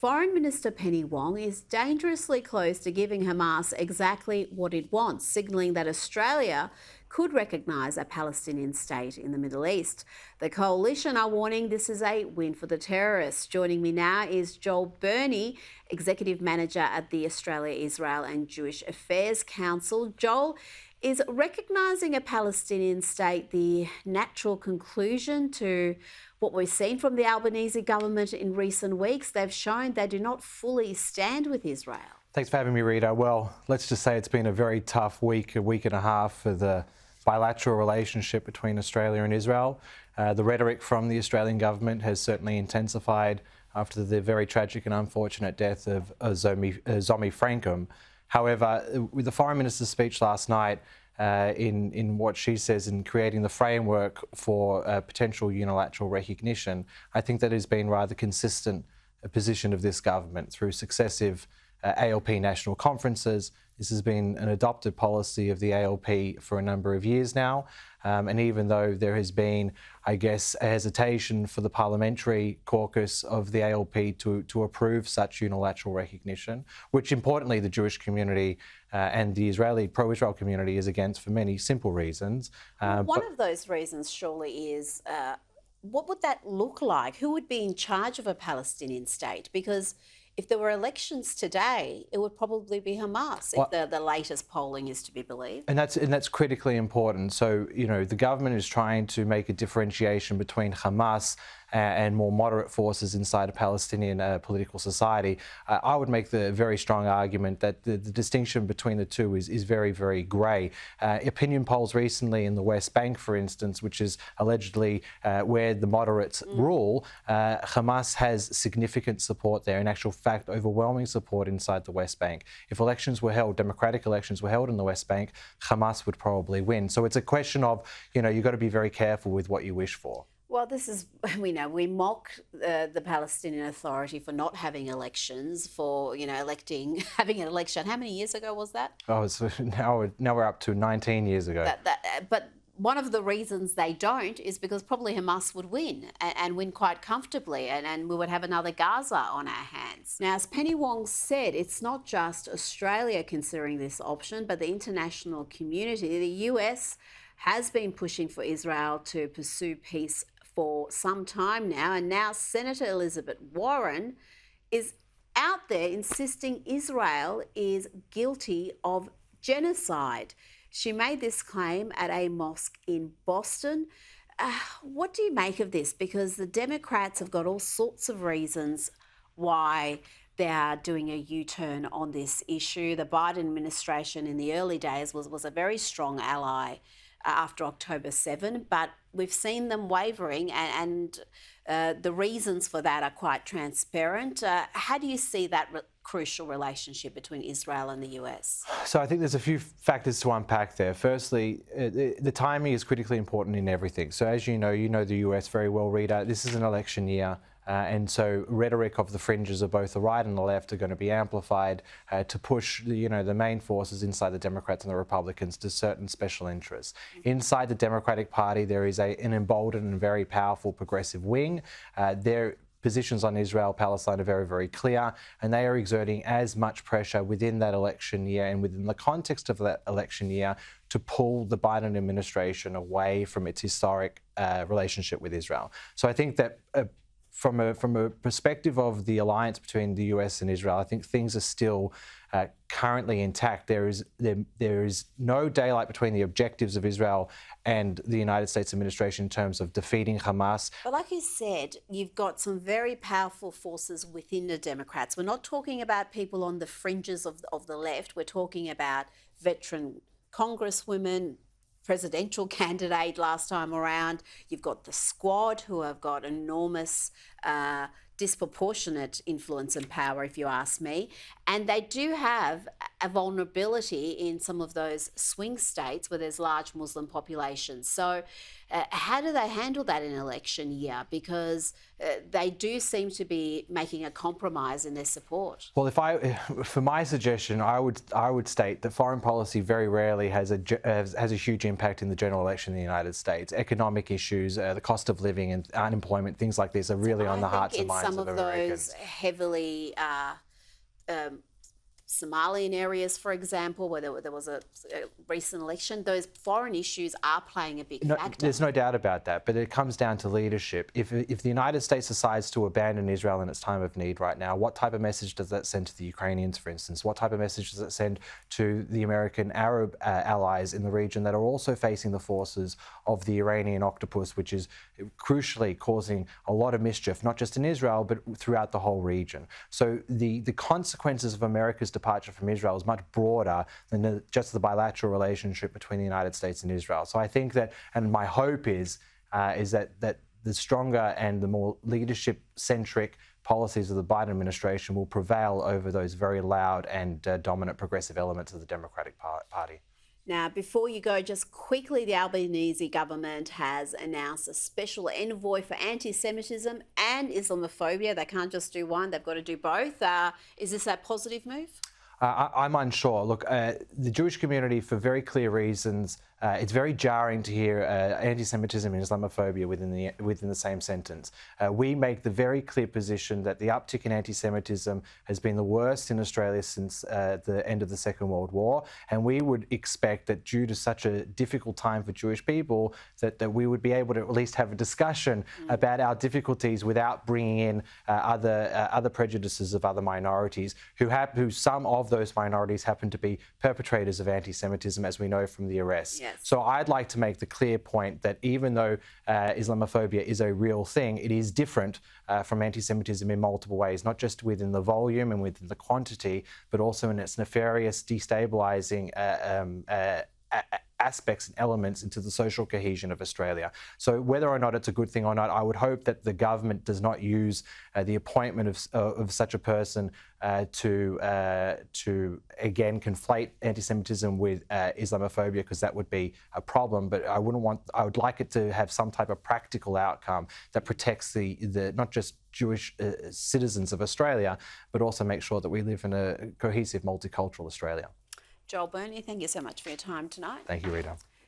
Foreign Minister Penny Wong is dangerously close to giving Hamas exactly what it wants, signalling that Australia could recognise a Palestinian state in the Middle East. The coalition are warning this is a win for the terrorists. Joining me now is Burnie, Executive Manager at the Australia, Israel and Jewish Affairs Council. Joel, is recognising a Palestinian state the natural conclusion to what we've seen from the Albanese government in recent weeks? They've shown they do not fully stand with Israel. Thanks for having me, Rita. Well, let's just say it's been a very tough week and a half for the bilateral relationship between Australia and Israel. The rhetoric from the Australian government has certainly intensified after the very tragic and unfortunate death of Zomi Frankum. However, with the Foreign Minister's speech last night, in what she says in creating the framework for potential unilateral recognition, I think that has been rather consistent position of this government through successive ALP national conferences. This has been an adopted policy of the ALP for a number of years now. And even though there has been, I guess, a hesitation for the parliamentary caucus of the ALP to approve such unilateral recognition, which importantly the Jewish community and the Israeli pro-Israel community is against for many simple reasons. One of those reasons surely is what would that look like? Who would be in charge of a Palestinian state? Because if there were elections today, it would probably be Hamas, if the latest polling is to be believed. And that's critically important. So, you know, the government is trying to make a differentiation between Hamas and more moderate forces inside a Palestinian political society. I would make the very strong argument that the distinction between the two is very, very grey. Opinion polls recently in the West Bank, for instance, which is allegedly where the moderates rule, Hamas has significant support there. In actual fact, overwhelming support inside the West Bank. If elections were held, democratic elections were held in the West Bank, Hamas would probably win. So it's a question of, you know, you've got to be very careful with what you wish for. Well, this is, we know, we mock the Palestinian Authority for not having elections, for, you know, having an election. How many years ago was that? Oh, now we're up to 19 years ago. But one of the reasons they don't is because probably Hamas would win and win quite comfortably, and we would have another Gaza on our hands. Now, as Penny Wong said, it's not just Australia considering this option, but the international community. The US has been pushing for Israel to pursue peace for some time now, and now Senator Elizabeth Warren is out there insisting Israel is guilty of genocide. She made this claim at a mosque in Boston. What do you make of this? Because the Democrats have got all sorts of reasons why they are doing a U-turn on this issue. The Biden administration in the early days was a very strong ally after October 7, but we've seen them wavering, and the reasons for that are quite transparent. How do you see that crucial relationship between Israel and the US? So I think there's a few factors to unpack there. Firstly, the timing is critically important in everything. So as you know the US very well, Rita. This is an election year. And so rhetoric of the fringes of both the right and the left are going to be amplified to push the main forces inside the Democrats and the Republicans to certain special interests. Inside the Democratic Party, there is an emboldened and very powerful progressive wing. Their positions on Israel, Palestine are very, very clear, and they are exerting as much pressure within that election year and within the context of that election year to pull the Biden administration away from its historic relationship with Israel. So I think that from a perspective of the alliance between the US and Israel, I think things are still currently intact. There is no daylight between the objectives of Israel and the United States administration in terms of defeating Hamas. But like you said, you've got some very powerful forces within the Democrats. We're not talking about people on the fringes of the left. We're talking about veteran congresswomen, presidential candidate last time around. You've got the Squad, who have got enormous, disproportionate influence and power, if you ask me. And they do have a vulnerability in some of those swing states where there's large Muslim populations. So how do they handle that in election year? Because they do seem to be making a compromise in their support. Well, for my suggestion, I would state that foreign policy very rarely has a huge impact in the general election in the United States. Economic issues, the cost of living and unemployment, things like this are really on the hearts and minds of Americans. In some of those heavily Somalian areas, for example, where there was a recent election, those foreign issues are playing a big factor. There's no doubt about that, but it comes down to leadership. If the United States decides to abandon Israel in its time of need right now, what type of message does that send to the Ukrainians, for instance? What type of message does it send to the American Arab allies in the region that are also facing the forces of the Iranian octopus, which is crucially causing a lot of mischief, not just in Israel, but throughout the whole region? So the consequences of America's departure from Israel is much broader than just the bilateral relationship between the United States and Israel. So I think that, and my hope is that the stronger and the more leadership-centric policies of the Biden administration will prevail over those very loud and dominant progressive elements of the Democratic Party. Now, before you go, just quickly, the Albanese government has announced a special envoy for anti-Semitism and Islamophobia. They can't just do one, they've got to do both. Is this a positive move? I'm unsure. Look, the Jewish community, for very clear reasons, it's very jarring to hear anti-Semitism and Islamophobia within the same sentence. We make the very clear position that the uptick in anti-Semitism has been the worst in Australia since the end of the Second World War, and we would expect that due to such a difficult time for Jewish people, that we would be able to at least have a discussion about our difficulties without bringing in other prejudices of other minorities, who some of those minorities happen to be perpetrators of anti-Semitism, as we know from the arrests. Yes. So I'd like to make the clear point that even though Islamophobia is a real thing, it is different from anti-Semitism in multiple ways, not just within the volume and within the quantity, but also in its nefarious, destabilising aspects and elements into the social cohesion of Australia. So whether or not it's a good thing or not, I would hope that the government does not use the appointment of such a person to again conflate anti-Semitism with Islamophobia, because that would be a problem. But I would like it to have some type of practical outcome that protects the not just Jewish citizens of Australia, but also make sure that we live in a cohesive, multicultural Australia. Joel Burnie, thank you so much for your time tonight. Thank you, Rita.